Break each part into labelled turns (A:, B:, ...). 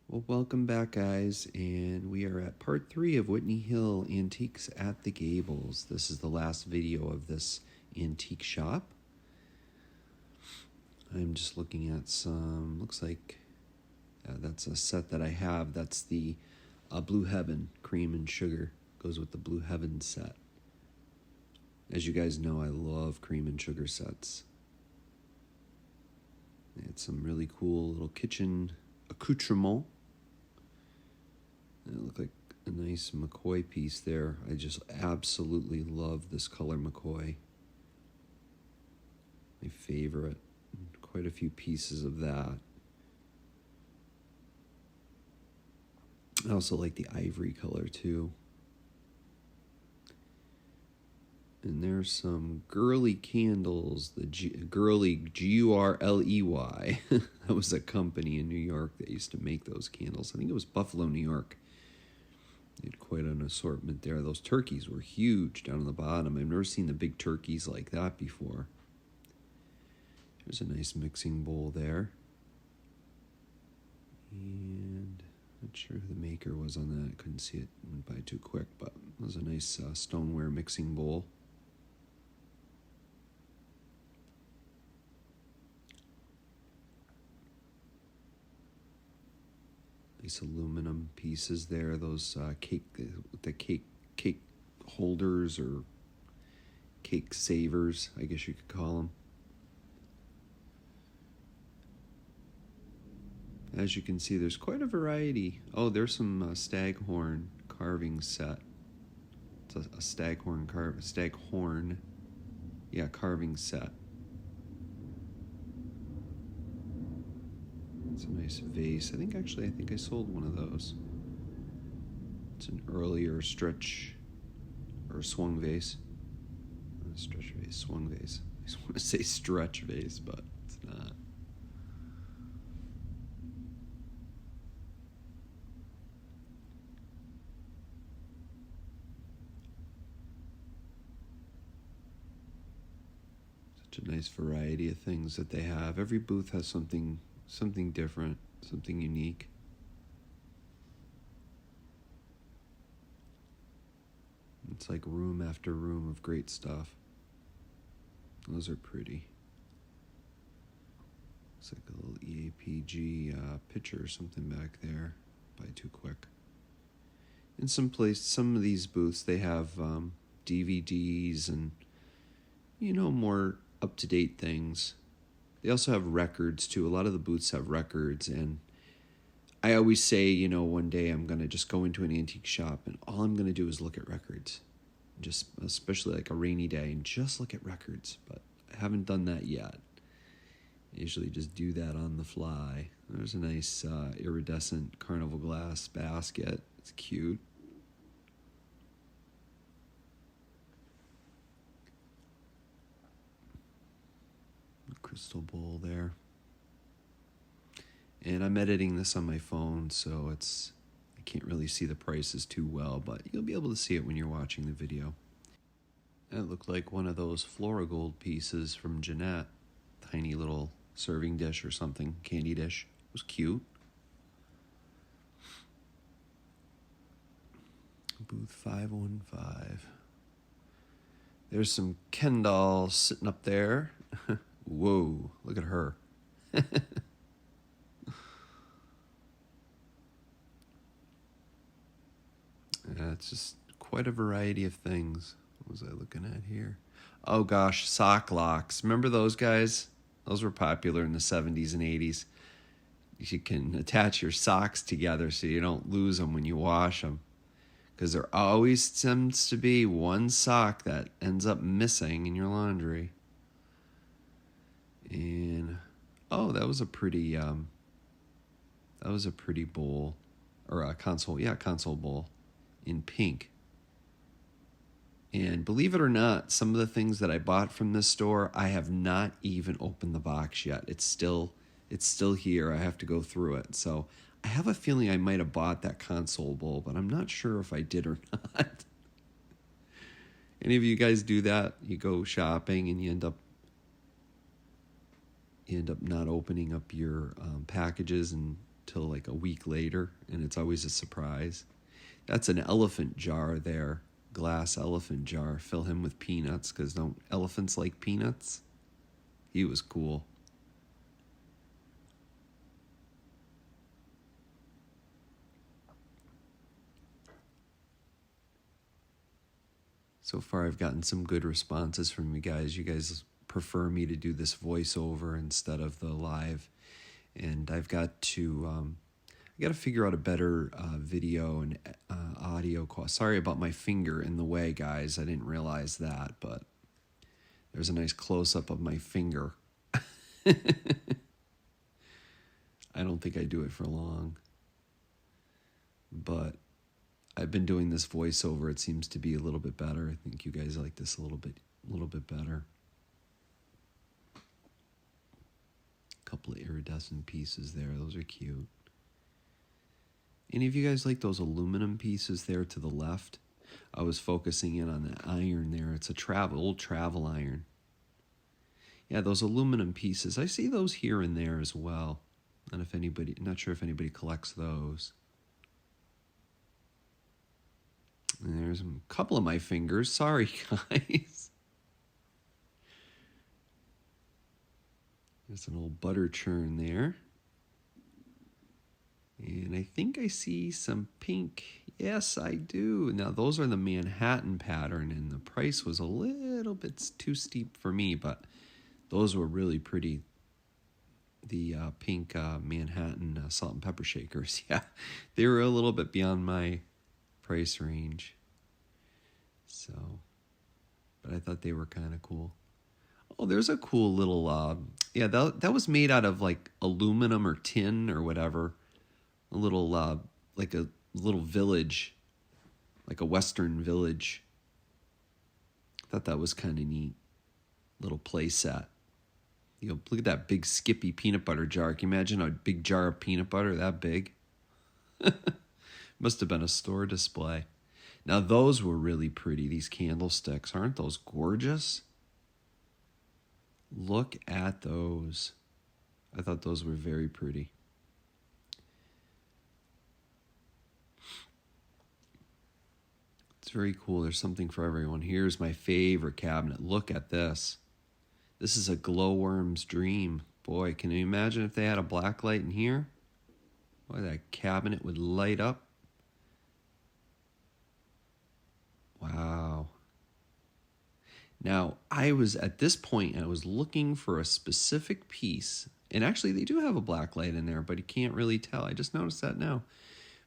A: Well, welcome back, guys, and we are at part 3 of Whitney Hill Antiques at the Gables. This is the last video of this antique shop. I'm just looking at some, looks like that's a set that I have. That's the Blue Heaven Cream and Sugar. Goes with the Blue Heaven set. As you guys know, I love cream and sugar sets. It's some really cool little kitchen accoutrement. And it looked like a nice McCoy piece there. I just absolutely love this color McCoy. My favorite. Quite a few pieces of that. I also like the ivory color too. And there's some girly candles. The girly, G-U-R-L-E-Y. That was a company in New York that used to make those candles. I think it was Buffalo, New York. They had quite an assortment there. Those turkeys were huge down on the bottom. I've never seen the big turkeys like that before. There's a nice mixing bowl there. And not sure who the maker was on that. I couldn't see it. Went by too quick, but it was a nice stoneware mixing bowl. Nice aluminum pieces there. Those cake holders or cake savers, I guess you could call them. As you can see, there's quite a variety. Oh, there's some staghorn carving set. It's a staghorn carving set. It's a nice vase. I think I sold one of those. It's an earlier stretch or swung vase. Not stretch vase, swung vase. I just want to say stretch vase, but it's not. Such a nice variety of things that they have. Every booth has something different, something unique. It's like room after room of great stuff. Those are pretty. Looks like a little EAPG picture or something back there. By too quick. In some of these booths, they have DVDs and, more up-to-date things. They also have records, too. A lot of the booths have records, and I always say, one day I'm going to just go into an antique shop, and all I'm going to do is look at records. Just especially like a rainy day, and just look at records. But I haven't done that yet. I usually just do that on the fly. There's a nice iridescent carnival glass basket. It's cute. Crystal bowl there. And I'm editing this on my phone, so I can't really see the prices too well, but you'll be able to see it when you're watching the video. That looked like one of those Florigold pieces from Jeanette. Tiny little serving dish or something, candy dish. It was cute. Booth 515. There's some Ken dolls sitting up there. Whoa, look at her. It's just quite a variety of things. What was I looking at here? Oh gosh, sock locks. Remember those guys? Those were popular in the 70s and 80s. You can attach your socks together so you don't lose them when you wash them. Because there always seems to be one sock that ends up missing in your laundry. And that was a pretty bowl, or a console bowl in pink. And believe it or not, some of the things that I bought from this store, I have not even opened the box yet. It's still here. I have to go through it. So I have a feeling I might have bought that console bowl, but I'm not sure if I did or not. Any of you guys do that? You go shopping and you end up not opening up your packages and till like a week later, and it's always a surprise. That's an elephant jar there, glass elephant jar. Fill him with peanuts because don't elephants like peanuts? He was cool. So far, I've gotten some good responses from you guys. You guys prefer me to do this voiceover instead of the live, and I've got to I got to figure out a better video and audio quality. Sorry about my finger in the way, guys. I didn't realize that, but there's a nice close up of my finger. I don't think I do it for long, but I've been doing this voiceover. It seems to be a little bit better. I think you guys like this a little bit better. A couple of iridescent pieces there. Those are cute. Any of you guys like those aluminum pieces there to the left? I was focusing in on that iron there. It's a old travel iron. Yeah, those aluminum pieces. I see those here and there as well. And not sure if anybody collects those. And there's a couple of my fingers. Sorry, guys. There's an old butter churn there. And I think I see some pink. Yes, I do. Now, those are the Manhattan pattern, and the price was a little bit too steep for me, but those were really pretty. The pink Manhattan salt and pepper shakers. Yeah, they were a little bit beyond my price range. So, but I thought they were kind of cool. Oh, there's a cool little, yeah, that was made out of like aluminum or tin or whatever. A little, like a little village, like a Western village. I thought that was kind of neat. Little play set. You know, look at that big Skippy peanut butter jar. Can you imagine a big jar of peanut butter that big? Must have been a store display. Now, those were really pretty, these candlesticks. Aren't those gorgeous? Look at those. I thought those were very pretty. It's very cool. There's something for everyone. Here's my favorite cabinet. Look at this. This is a glowworm's dream. Boy, can you imagine if they had a black light in here? Boy, that cabinet would light up. Wow. Now, at this point, I was looking for a specific piece. And actually, they do have a black light in there, but you can't really tell. I just noticed that now.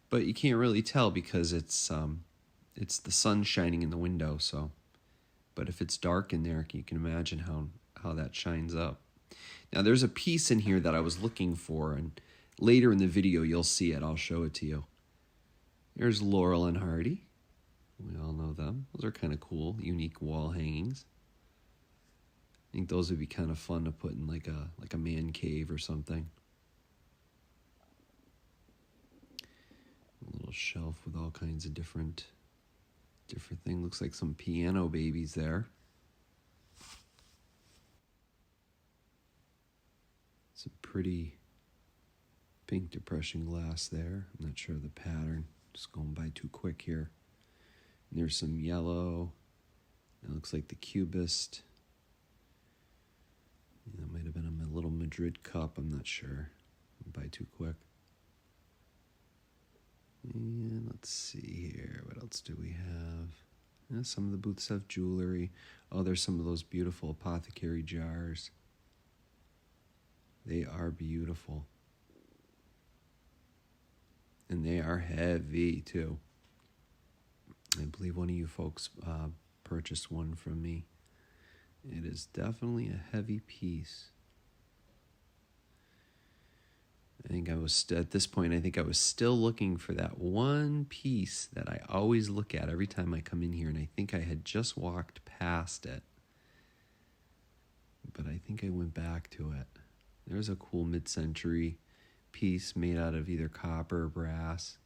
A: But you can't really tell because it's the sun shining in the window. So, but if it's dark in there, you can imagine how that shines up. Now, there's a piece in here that I was looking for, and later in the video, you'll see it. I'll show it to you. There's Laurel and Hardy. We all know them. Those are kind of cool, unique wall hangings. I think those would be kind of fun to put in like a man cave or something. A little shelf with all kinds of different things. Looks like some piano babies there. Some pretty pink depression glass there. I'm not sure of the pattern. Just going by too quick here. And there's some yellow. It looks like the cubist. Yeah, that might have been a little Madrid cup. I'm not sure. By too quick. And let's see here. What else do we have? Yeah, some of the booths have jewelry. Oh, there's some of those beautiful apothecary jars. They are beautiful. And they are heavy, too. I believe one of you folks purchased one from me. It is definitely a heavy piece. At this point, I think I was still looking for that one piece that I always look at every time I come in here, and I think I had just walked past it. But I think I went back to it. There's a cool mid-century piece made out of either copper or brass.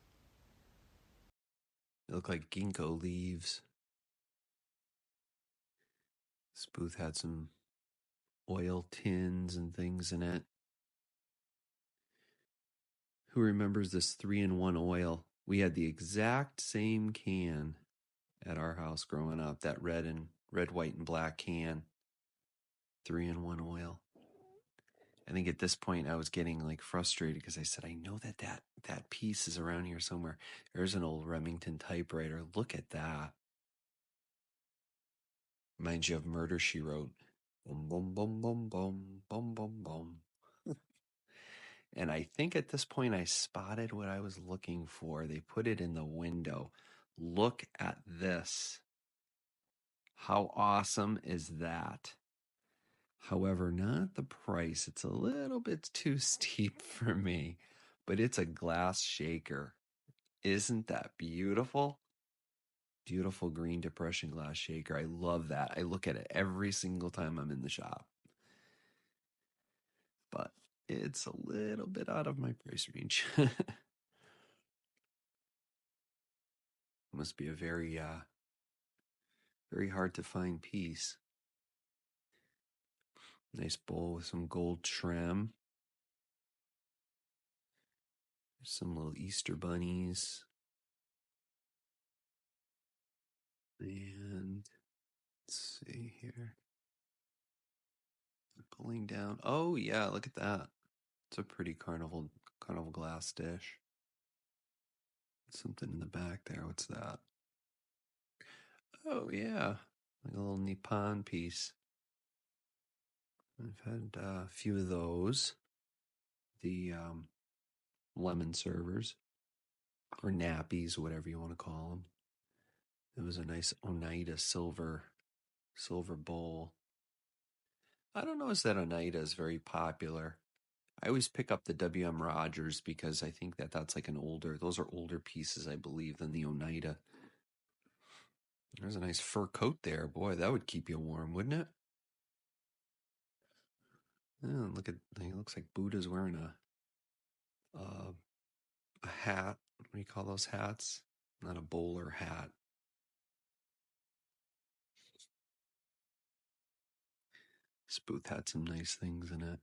A: They look like ginkgo leaves. This booth had some oil tins and things in it. Who remembers this 3-in-1 oil? We had the exact same can at our house growing up. That red, white, and black can. 3-in-1 oil. I think at this point I was getting like frustrated because I said, I know that piece is around here somewhere. There's an old Remington typewriter. Look at that. Reminds you of Murder, She Wrote. Boom, boom, boom, boom, boom, boom, boom, boom. And I think at this point I spotted what I was looking for. They put it in the window. Look at this. How awesome is that? However, not the price. It's a little bit too steep for me, but it's a glass shaker. Isn't that beautiful? Beautiful green depression glass shaker. I love that. I look at it every single time I'm in the shop. But it's a little bit out of my price range. Must be a very hard to find piece. Nice bowl with some gold trim. Some little Easter bunnies. And let's see here. Pulling down. Oh yeah, look at that. It's a pretty carnival glass dish. Something in the back there. What's that? Oh yeah, like a little Nippon piece. I've had a few of those. The lemon servers or nappies, whatever you want to call them. It was a nice Oneida silver bowl. I don't know if that Oneida is very popular. I always pick up the W.M. Rogers because I think that's like those are older pieces, I believe, than the Oneida. There's a nice fur coat there. Boy, that would keep you warm, wouldn't it? Yeah, it looks like Buddha's wearing a hat. What do you call those hats? Not a bowler hat. This booth had some nice things in it.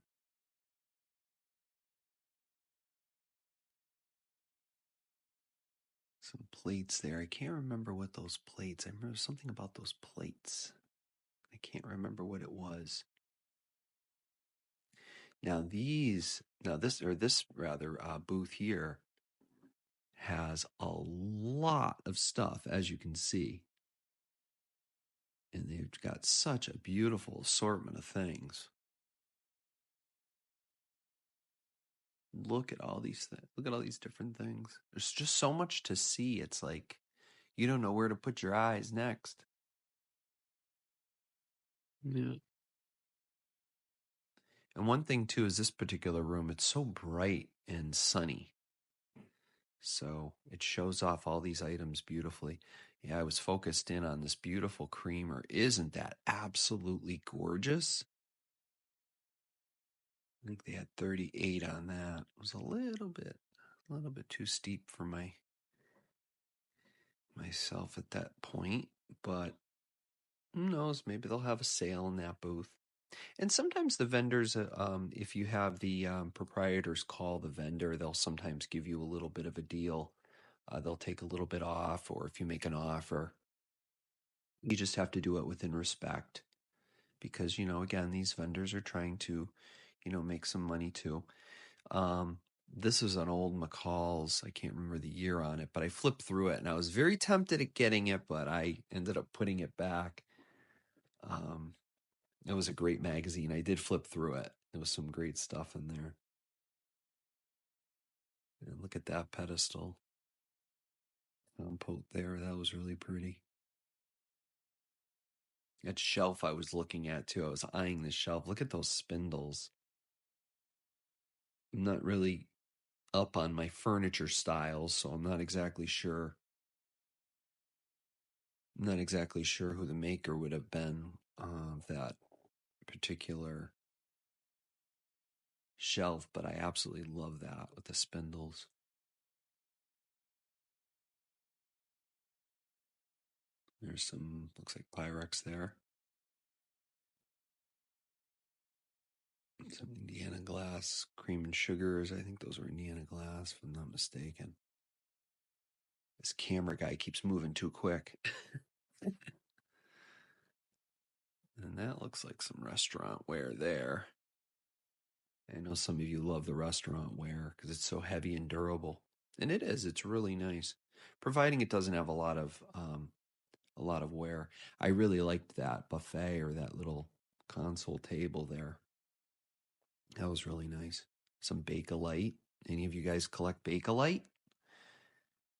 A: Some plates there. I can't remember what those plates. I remember something about those plates. I can't remember what it was. Now this booth here has a lot of stuff, as you can see. And they've got such a beautiful assortment of things. Look at all these things. Look at all these different things. There's just so much to see. It's like you don't know where to put your eyes next. Yeah. And one thing too is this particular room, it's so bright and sunny. So it shows off all these items beautifully. Yeah, I was focused in on this beautiful creamer. Isn't that absolutely gorgeous? I think they had 38 on that. It was a little bit too steep for myself at that point, but who knows? Maybe they'll have a sale in that booth. And sometimes the vendors, if you have the proprietors call the vendor, they'll sometimes give you a little bit of a deal. They'll take a little bit off, or if you make an offer, you just have to do it within respect. Because, again, these vendors are trying to, make some money too. This is an old McCall's. I can't remember the year on it, but I flipped through it and I was very tempted at getting it, but I ended up putting it back. It was a great magazine. I did flip through it. There was some great stuff in there. And look at that pedestal. Compote there. That was really pretty. That shelf I was looking at too. I was eyeing the shelf. Look at those spindles. I'm not really up on my furniture styles, so I'm not exactly sure. I'm not exactly sure who the maker would have been of that particular shelf, but I absolutely love that with the spindles. There's some, looks like Pyrex there. Some Indiana glass, cream and sugars. I think those were Indiana glass, if I'm not mistaken. This camera guy keeps moving too quick. And that looks like some restaurant wear there. I know some of you love the restaurant wear because it's so heavy and durable. And it is, it's really nice. Providing it doesn't have a lot of wear. I really liked that buffet or that little console table there. That was really nice. Some Bakelite. Any of you guys collect Bakelite?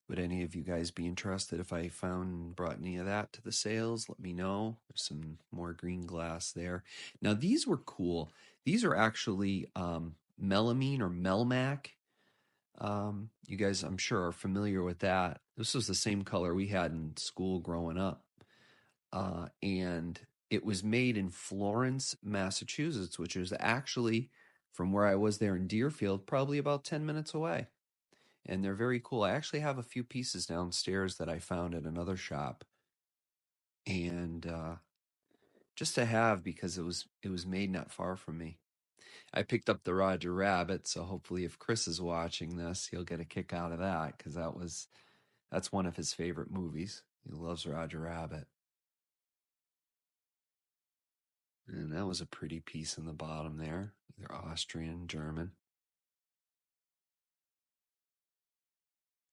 A: Would any of you guys be interested if I found and brought any of that to the sales? Let me know. There's some more green glass there. Now, these were cool. These are actually melamine or Melmac. You guys, I'm sure, are familiar with that. This was the same color we had in school growing up. And it was made in Florence, Massachusetts, which is actually from where I was there in Deerfield, probably about 10 minutes away. And they're very cool. I actually have a few pieces downstairs that I found at another shop, and just to have because it was made not far from me. I picked up the Roger Rabbit, so hopefully, if Chris is watching this, he'll get a kick out of that because that's one of his favorite movies. He loves Roger Rabbit, and that was a pretty piece in the bottom there, either Austrian, German,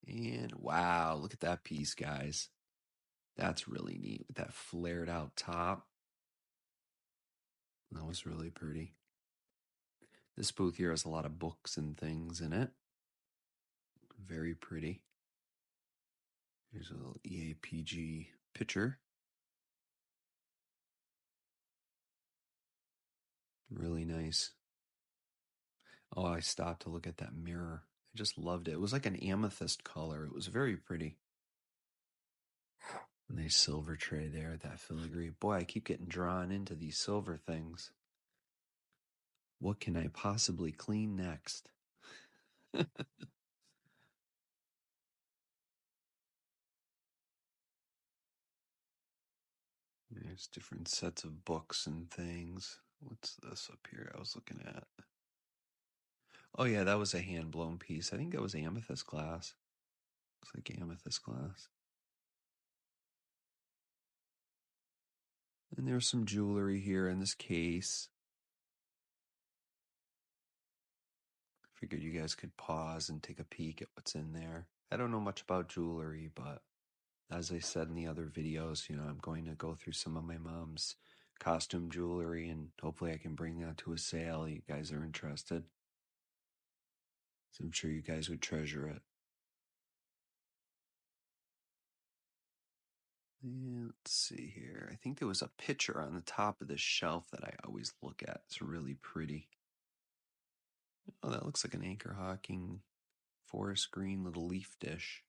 A: and wow, look at that piece, guys. That's really neat with that flared out top. That was really pretty. This booth here has a lot of books and things in it. Very pretty. Here's a little EAPG picture. Really nice. Oh, I stopped to look at that mirror. I just loved it. It was like an amethyst color. It was very pretty. Nice silver tray there, that filigree. Boy, I keep getting drawn into these silver things. What can I possibly clean next? There's different sets of books and things. What's this up here I was looking at? Oh, yeah, that was a hand blown piece. I think that was amethyst glass. Looks like amethyst glass. And there's some jewelry here in this case. Figured you guys could pause and take a peek at what's in there. I don't know much about jewelry, but as I said in the other videos, I'm going to go through some of my mom's costume jewelry and hopefully I can bring that to a sale. You guys are interested. So I'm sure you guys would treasure it. Yeah, let's see here. I think there was a picture on the top of this shelf that I always look at. It's really pretty. Oh, that looks like an anchor hawking forest green little leaf dish.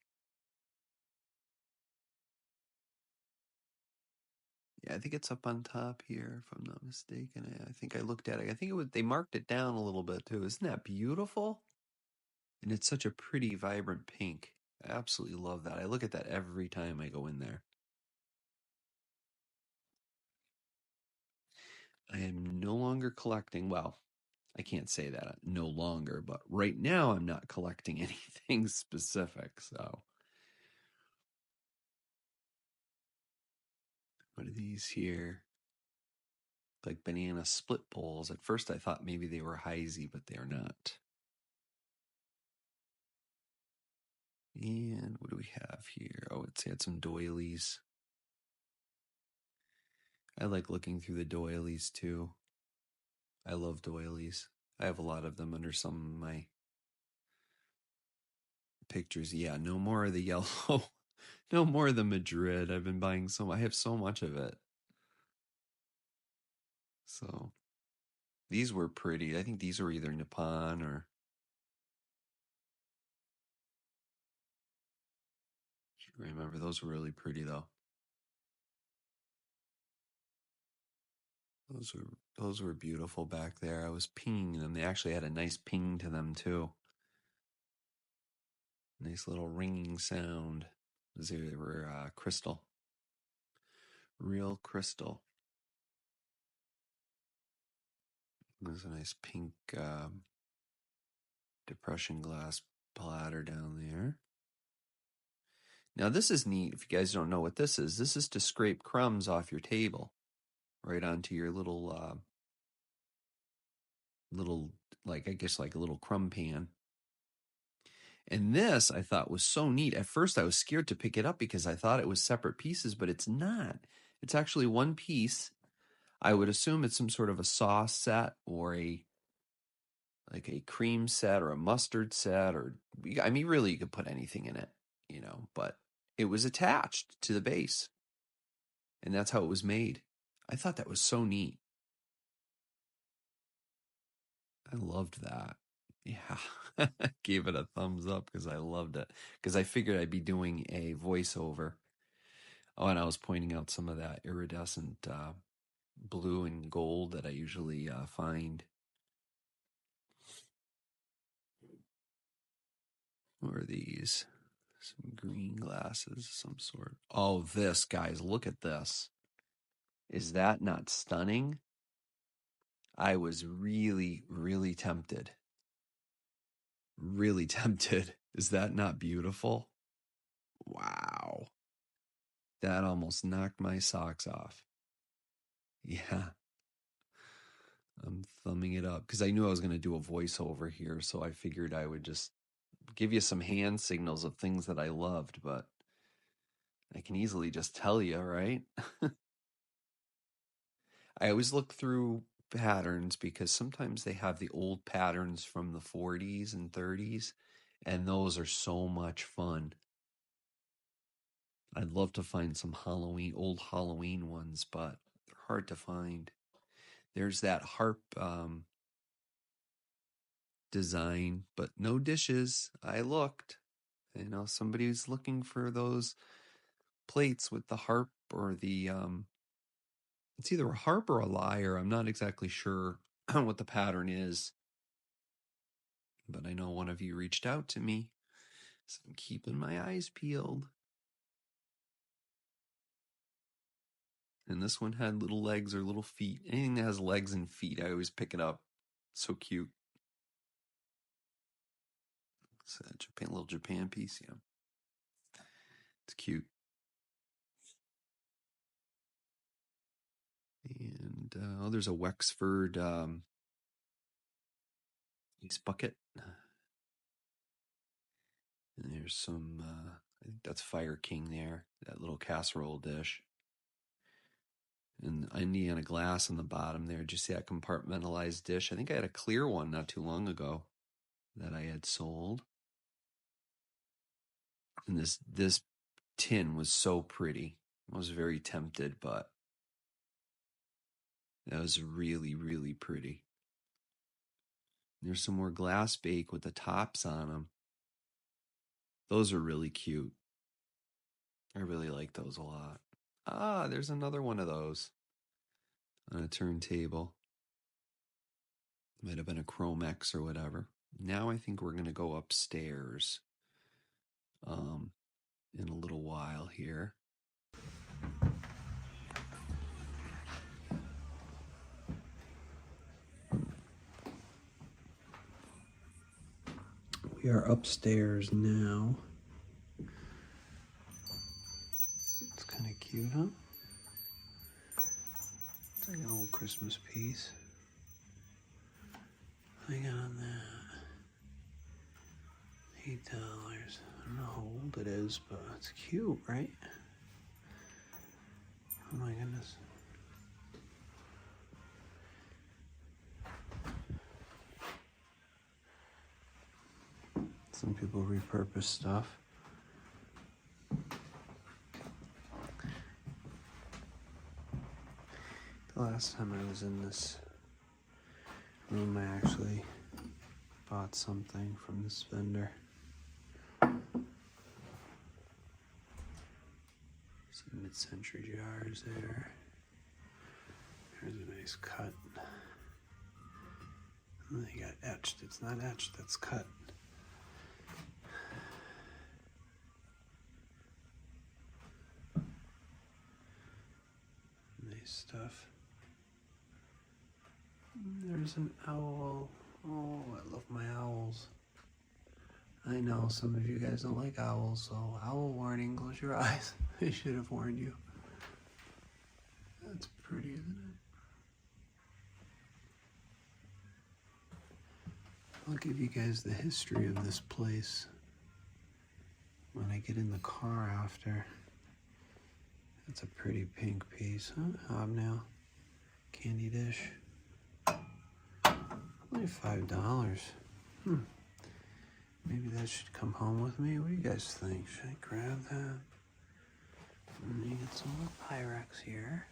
A: Yeah, I think it's up on top here, if I'm not mistaken. I think I looked at it. I think they marked it down a little bit too. Isn't that beautiful? And it's such a pretty, vibrant pink. I absolutely love that. I look at that every time I go in there. I am no longer collecting. Well, I can't say that no longer, but right now I'm not collecting anything specific. So, what are these here? Like banana split bowls. At first I thought maybe they were Heisey, but they're not. And what do we have here? Oh, it's had some doilies. I like looking through the doilies too. I love doilies. I have a lot of them under some of my pictures. Yeah, no more of the yellow. No more of the Madrid. I've been buying I have so much of it. So these were pretty. I think these were either Nippon or I remember those were really pretty though. Those were those were beautiful back there. I was pinging them. They actually had a nice ping to them too. Nice little ringing sound. They were crystal, real crystal. There's a nice pink depression glass platter down there. Now this is neat. If you guys don't know what this is to scrape crumbs off your table right onto your little, like I guess like a little crumb pan. And this I thought was so neat. At first I was scared to pick it up because I thought it was separate pieces, but it's not. It's actually one piece. I would assume it's some sort of a sauce set or like a cream set or a mustard set, or I mean really you could put anything in it, but it was attached to the base. And that's how it was made. I thought that was so neat. I loved that. Yeah. Gave it a thumbs up because I loved it. Because I figured I'd be doing a voiceover. Oh, and I was pointing out some of that iridescent blue and gold that I usually find. What are these? Some green glasses of some sort. Oh, this, guys, look at this. Is that not stunning? I was really, really tempted. Really tempted. Is that not beautiful? Wow. That almost knocked my socks off. Yeah. I'm thumbing it up because I knew I was going to do a voiceover here. So I figured I would just give you some hand signals of things that I loved, but I can easily just tell you, right? I always look through patterns because sometimes they have the old patterns from the 40s and 30s, and those are so much fun. I'd love to find some old Halloween ones, but they're hard to find. There's that harp design, but no dishes. I looked. Somebody's looking for those plates with the harp or the it's either a harp or a lyre. I'm not exactly sure what the pattern is, but I know one of you reached out to me, so I'm keeping my eyes peeled. And this one had little legs or little feet. Anything that has legs and feet, I always pick it up. So cute. It's a little Japan piece, yeah. It's cute. And there's a Wexford ice bucket. And there's some, I think that's Fire King there, that little casserole dish. And Indiana glass on the bottom there. Did you see that compartmentalized dish? I think I had a clear one not too long ago that I had sold. And this tin was so pretty. I was very tempted, but that was really, really pretty. There's some more glass bake with the tops on them. Those are really cute. I really like those a lot. Ah, there's another one of those on a turntable. Might have been a Chrome X or whatever. Now I think we're going to go upstairs in a little while here. We are upstairs now. It's kind of cute, huh? It's like an old Christmas piece. I got on that. $8. I don't know how old it is, but it's cute, right? Oh my goodness. Some people repurpose stuff. The last time I was in this room, I actually bought something from this vendor. Some mid-century jars there. Here's a nice cut. And they got etched. It's not etched, that's cut. Nice stuff. There's there's an owl. Oh, I love my owls. I know some of you guys don't like owls, so owl warning, close your eyes. I should have warned you. That's pretty, isn't it? I'll give you guys the history of this place when I get in the car after. That's a pretty pink piece, huh? Hobnail. Candy dish. Only $5. Maybe that should come home with me. What do you guys think? Should I grab that? And you get some more Pyrex here.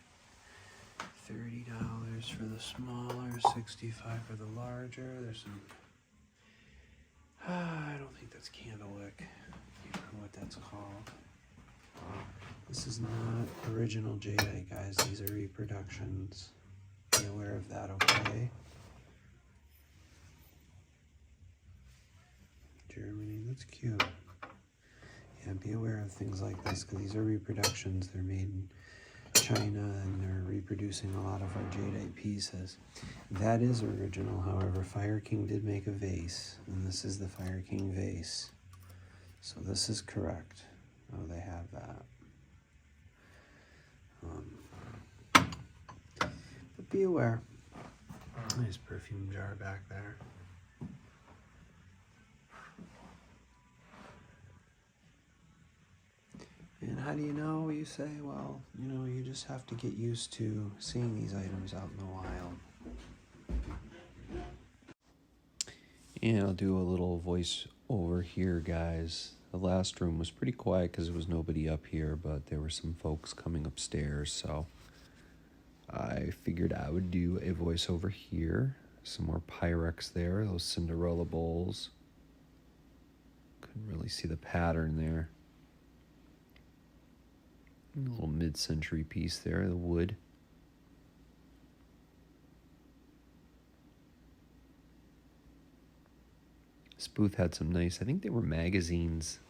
A: $30 for the smaller, $65 for the larger. There's some, I don't think that's candlewick. I can't remember what that's called. This is not original jadeite, guys. These are reproductions. Be aware of that, okay? Germany, that's cute. Yeah, be aware of things like this because these are reproductions. They're made in China and they're reproducing a lot of our jadeite pieces. That is original, however. Fire King did make a vase, and this is the Fire King vase. So this is correct. Oh, they have that. But be aware. Nice perfume jar back there. And how do you know? You say, well, you know, you just have to get used to seeing these items out in the wild. And I'll do a little voice over here, guys. The last room was pretty quiet because there was nobody up here, but there were some folks coming upstairs, so I figured I would do a voice over here. Some more Pyrex there, those Cinderella bowls. Couldn't really see the pattern there. A little mid-century piece there, the wood. This booth had some nice, I think they were magazines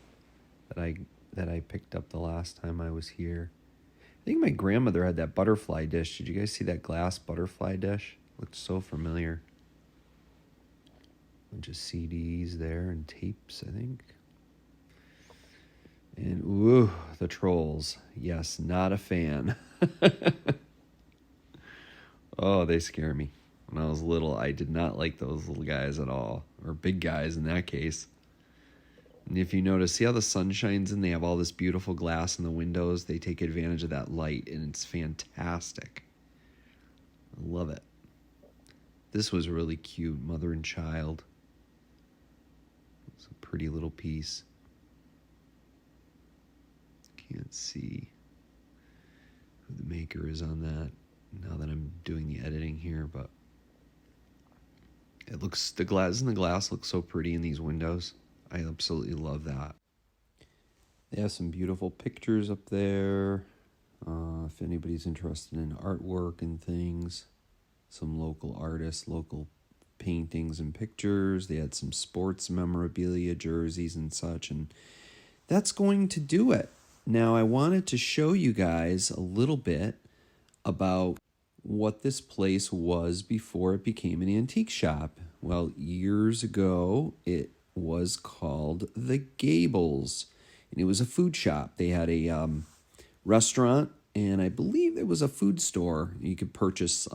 A: that I picked up the last time I was here. I think my grandmother had that butterfly dish. Did you guys see that glass butterfly dish? Looked so familiar. Bunch of CDs there and tapes, I think. And, ooh, the trolls. Yes, not a fan. Oh, they scare me. When I was little, I did not like those little guys at all. Or big guys in that case. And if you notice, see how the sun shines in? They have all this beautiful glass in the windows. They take advantage of that light, and it's fantastic. I love it. This was really cute, mother and child. It's a pretty little piece. Can't see who the maker is on that now that I'm doing the editing here, but it looks, the glass looks so pretty in these windows. I absolutely love that. They have some beautiful pictures up there. If anybody's interested in artwork and things, some local artists, local paintings and pictures. They had some sports memorabilia, jerseys and such, and that's going to do it. Now, I wanted to show you guys a little bit about what this place was before it became an antique shop. Well, years ago, it was called The Gables, and it was a food shop. They had a restaurant, and I believe there was a food store. You could purchase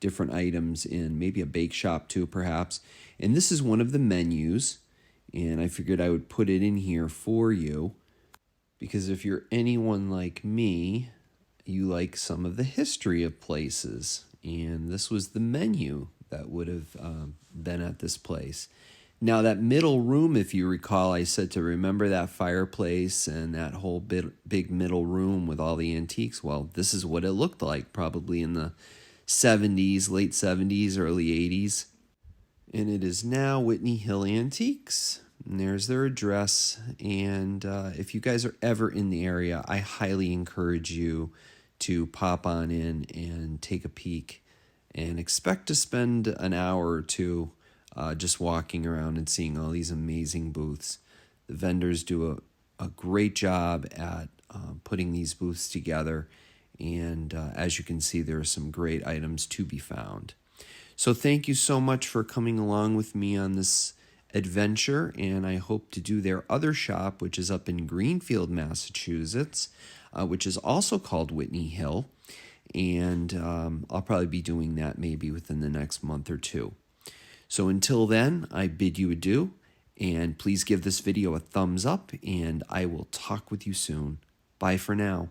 A: different items in, maybe a bake shop too, perhaps. And this is one of the menus, and I figured I would put it in here for you. Because if you're anyone like me, you like some of the history of places. And this was the menu that would have been at this place. Now, that middle room, if you recall, I said to remember that fireplace and that whole big middle room with all the antiques. Well, this is what it looked like, probably in the 70s, late 70s, early 80s. And it is now Whitney Hill Antiques. And there's their address, and if you guys are ever in the area, I highly encourage you to pop on in and take a peek, and expect to spend an hour or two just walking around and seeing all these amazing booths. The vendors do a great job at putting these booths together, and as you can see, there are some great items to be found. So thank you so much for coming along with me on this adventure, and I hope to do their other shop, which is up in Greenfield, Massachusetts, which is also called Whitney Hill. And I'll probably be doing that maybe within the next month or two. So until then, I bid you adieu, and please give this video a thumbs up, and I will talk with you soon. Bye for now.